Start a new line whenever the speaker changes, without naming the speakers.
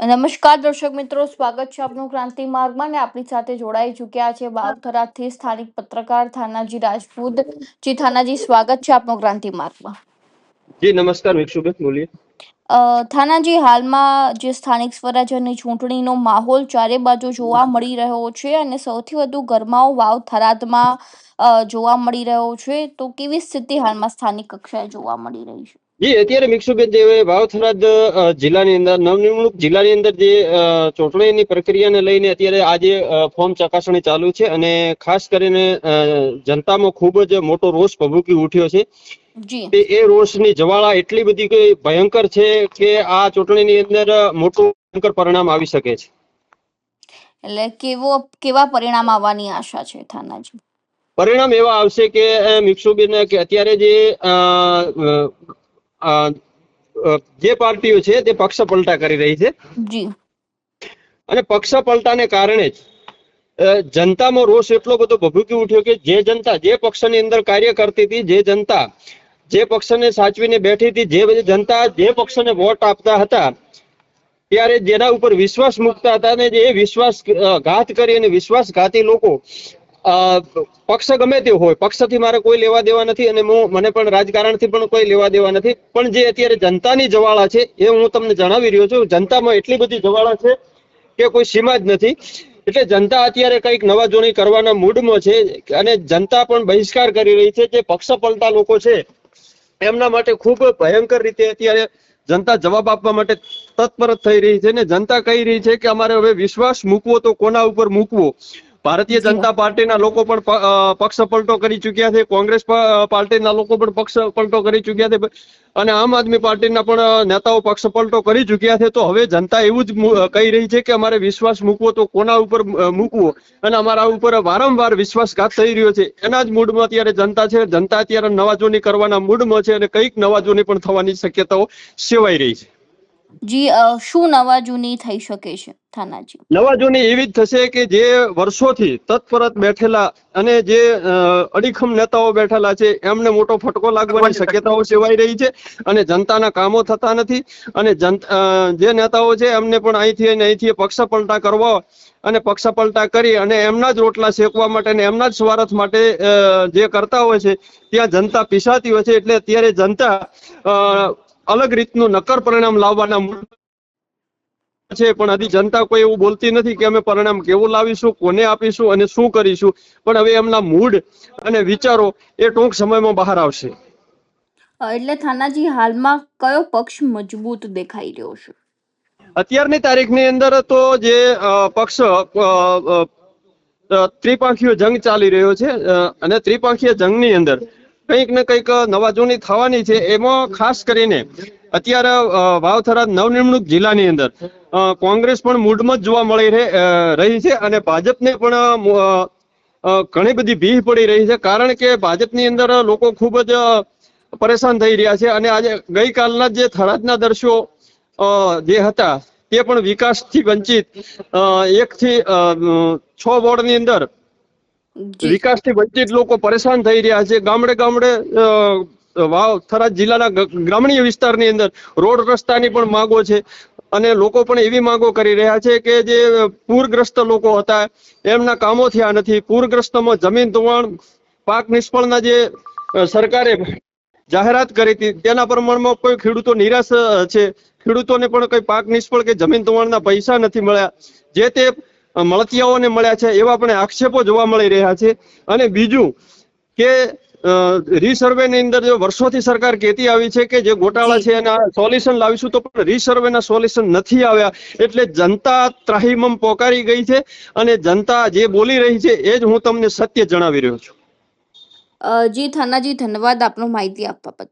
નમસ્કાર દર્શક મિત્રો, સ્વાગત છે આપનું ક્રાંતિ માર્ગમાં ને આપણી સાથે જોડાઈ ચૂક્યા છે વાવથરાથી સ્થાનિક પત્રકાર થાનાજી રાજપૂત। જી થાનાજી, સ્વાગત છે આપનું ક્રાંતિ માર્ગમાં।
જી નમસ્કાર વિક્ષુબેન, બોલીએ।
થાનાજી, હાલમાં જે સ્થાનિક સ્વરાજ્યની ચૂંટણીનો માહોલ ચારે બાજુ જોવા મળી રહ્યો છે અને સૌથી વધુ ગરમાવો વાવ થરાદમાં જોવા મળી રહ્યો છે, તો કેવી સ્થિતિ હાલમાં સ્થાનિક કક્ષાએ જોવા મળી રહી છે?
જી, અત્યારે મિક્ષુબેન જે વાવ થરાદ જિલ્લાની અંદર નવનિર્મુક જિલ્લાની અંદર જે ચૂંટણીની પ્રક્રિયાને લઈને અત્યારે આજે ફોર્મ ચકાસણી ચાલુ છે અને ખાસ કરીને જનતામાં ખૂબ જ મોટો રોષ ભભૂકી ઉઠ્યો છે। એ રોષની જ્વાળા એટલી બધી ભયંકર છે કે આ ચૂંટણીની અંદર મોટું ભયંકર પરિણામ આવી શકે છે।
એટલે કેવા પરિણામ આવવાની આશા છે થાનાજી?
પરિણામ એવા આવશે કે મિક્ષુબેન કે અત્યારે જે પાર્ટીઓ છે તે પક્ષ પલટા કરી રહી છે અને પક્ષ પલટાને કારણે જ જનતામાં રોષ એટલો બધો ભભૂકી ઉઠ્યો કે જે જનતા જે પક્ષની અંદર કાર્ય કરતી હતી, જે જનતા જે પક્ષને સાચવીને બેઠી હતી, જે જનતા જે પક્ષને વોટ આપતા હતા ત્યારે જેના ઉપર વિશ્વાસ મૂકતા હતા ને જે વિશ્વાસઘાત કરી અને વિશ્વાસઘાતી લોકો, પક્ષ ગમે તે હોય, પક્ષથી મારે કોઈ લેવા દેવા નથી અને મને પણ રાજકારણથી પણ કોઈ લેવા દેવા નથી, પણ જે અત્યારે જનતાની જવાળા છે એ હું તમને જણાવી રહ્યો છું। જનતામાં એટલી બધી જવાળા છે કે કોઈ સીમા જ નથી। એટલે જનતા અત્યારે કંઈક નવાજોણી કરવાના મૂડમાં છે અને જનતા પણ બહિષ્કાર કરી રહી છે। જે પક્ષ પલટા લોકો છે એમના માટે ખૂબ ભયંકર રીતે અત્યારે જનતા જવાબ આપવા માટે તત્પર થઈ રહી છે ને જનતા કહી રહી છે કે અમારે હવે વિશ્વાસ મૂકવો તો કોના ઉપર મૂકવો। ભારતીય જનતા પાર્ટીના લોકો પણ પક્ષ પલટો કરી ચુક્યા છે, કોંગ્રેસ પાર્ટીના લોકો પણ પક્ષ પલટો કરી ચુક્યા છે અને આમ આદમી પાર્ટીના પણ નેતાઓ પક્ષ પલટો કરી ચુક્યા છે। તો હવે જનતા એવું જ કહી રહી છે કે અમારે વિશ્વાસ મૂકવો તો કોના ઉપર મૂકવો અને અમારા ઉપર વારંવાર વિશ્વાસઘાત થઈ રહ્યો છે, એના જ મૂડમાં અત્યારે જનતા છે। જનતા અત્યારે નવાજોની કરવાના મૂડમાં છે અને કંઈક નવાજોની પણ થવાની શક્યતાઓ સેવાઈ રહી છે।
જી, શું નવાજૂની થઈ શકે છે થાનાજી?
નવાજૂની એવી જ થશે કે જે વર્ષોથી તત્પરત બેઠેલા અને જે અડીખમ નેતાઓ બેઠેલા છે એમને મોટો ફટકો લાગવાની શક્યતાઓ સેવાઈ રહી છે અને જનતાના કામો થતા નથી અને જે નેતાઓ છે એમને પણ અહીંથી પક્ષ પલટા કરવા અને પક્ષ પલટા કરી અને એમના જ રોટલા શેકવા માટે અને એમના જ સ્વાર્થ માટે જે કરતા હોય છે ત્યાં જનતા પીસાતી હોય છે। એટલે અત્યારે જનતા અલગ રીતનું નક્કર પરિણામ લાવવાના છે, પણ હજી જનતા કોઈ એવું બોલતી નથી કે અમે પરિણામ કેવું લાવીશું, કોને આપીશું અને શું કરીશું, પણ હવે એમના મૂડ અને વિચારો એ ટૂંક સમયમાં બહાર આવશે।
એટલે થાનાજી, હાલમાં કયો પક્ષ મજબૂત દેખાઈ રહ્યો છે
અત્યારની તારીખની અંદર? તો જે પક્ષ ત્રિપાંખીય જંગ ચાલી રહ્યો છે અને ત્રિપાંખીય જંગની અંદર કંઈક ને કંઈક નવાજૂની થવાની છે। એમાં ખાસ કરીને અત્યારે વાવ થરાદ નવનિર્મુક જિલ્લાની અંદર કોંગ્રેસ પણ મૂડમાં જ જોવા મળી રહી છે અને ભાજપને પણ ઘણી બધી ભીહ પડી રહી છે, કારણ કે ભાજપની અંદર લોકો ખૂબ જ પરેશાન થઈ રહ્યા છે અને આજે ગઈકાલના જે થરાદના દર્શો જે હતા તે પણ વિકાસથી વંચિત 1 થી 6 વોર્ડની અંદર વિકાસથી વંચિત લોકો પરેશાન થઈ રહ્યા છે। ગામડે ગામડે વાવ થરાદ જિલ્લાના ગ્રામીણ વિસ્તારની અંદર રોડ રસ્તાની પણ માંગો છે અને લોકો પણ એવી માંગો કરી રહ્યા છે કે જે પૂરગ્રસ્ત લોકો હતા એમના કામો થયા નથી। પૂરગ્રસ્તમાં જમીન ધોવાણ, પાક નિષ્ફળના જે સરકારે જાહેરાત કરી હતી તેના પ્રમાણમાં કોઈ ખેડૂતો નિરાશ છે। ખેડૂતોને પણ કોઈ પાક નિષ્ફળ કે જમીન ધોવાણના પૈસા નથી મળ્યા, જે તે મળતિયાઓને મળ્યા છે એવા પણ આક્ષેપો જોવા મળી રહ્યા છે। અને બીજું કે રીસર્વેની અંદર જો વર્ષોથી સરકાર કહેતી આવી છે કે જે ગોટાળા છે એના સોલ્યુશન લાવીશું, તો પણ રીસર્વેના સોલ્યુશન નથી આવ્યા। એટલે જનતા ત્રાહિમામ પોકારી ગઈ છે અને જનતા જે બોલી રહી છે એ જ હું તમને સત્ય જણાવી રહ્યો છું।
જી થાનાજી, ધન્યવાદ આપનો માહિતી આપવા બદલ।